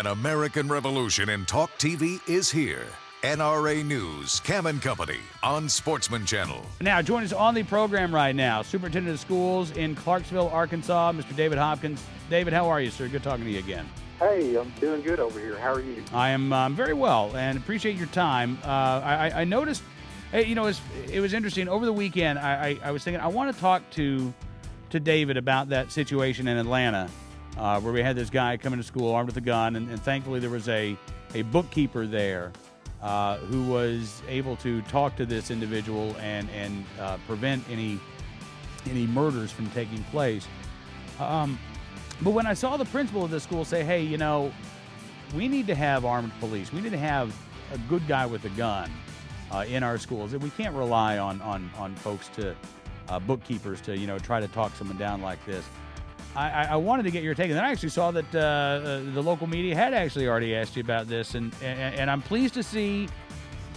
An American revolution in talk TV is here. NRA News, Cam and Company on Sportsman Channel. Now, join us on the program right now, Superintendent of Schools in Clarksville, Arkansas, Mr. David Hopkins. David, how are you, sir? Good talking to you again. Hey, I'm doing good over here. How are you? I am very well and appreciate your time. I noticed, you know, it was interesting. Over the weekend, I was thinking I want to talk to David about that situation in Atlanta where we had this guy coming to school armed with a gun, and thankfully there was a bookkeeper there who was able to talk to this individual and prevent any murders from taking place. But when I saw the principal of the school say, hey, you know, we need to have armed police. We need to have a good guy with a gun in our schools. We can't rely on folks bookkeepers to, you know, try to talk someone down like this. I wanted to get your take. And then I actually saw that the local media had actually already asked you about this. And I'm pleased to see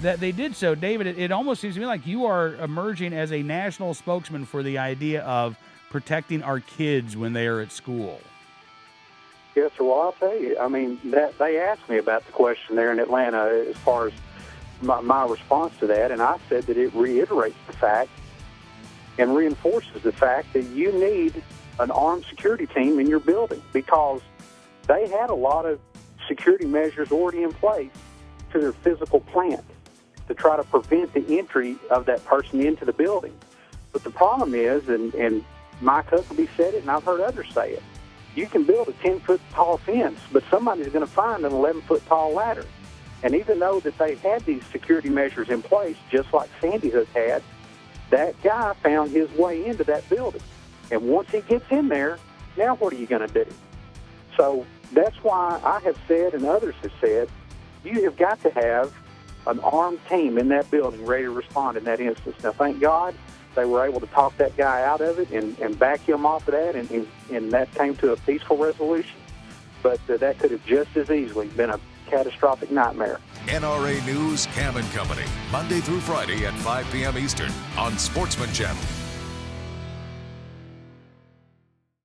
that they did so. David, it almost seems to me like you are emerging as a national spokesman for the idea of protecting our kids when they are at school. Yes, sir. Well, I'll tell you, I mean, that they asked me about the question there in Atlanta as far as my response to that, and I said that it reiterates the fact and reinforces the fact that you need an armed security team in your building, because they had a lot of security measures already in place to their physical plant to try to prevent the entry of that person into the building. But the problem is, and Mike Huckabee said it, and I've heard others say it, you can build a 10-foot tall fence, but somebody's going to find an 11-foot tall ladder. And even though that they had these security measures in place, just like Sandy Hook had, that guy found his way into that building. And once he gets in there, now what are you going to do? So that's why I have said, and others have said, you have got to have an armed team in that building ready to respond in that instance. Now, thank God they were able to talk that guy out of it and back him off of that, and that came to a peaceful resolution. But that could have just as easily been a catastrophic nightmare. NRA News, Cam and Company, Monday through Friday at 5 p.m. Eastern on Sportsman Channel.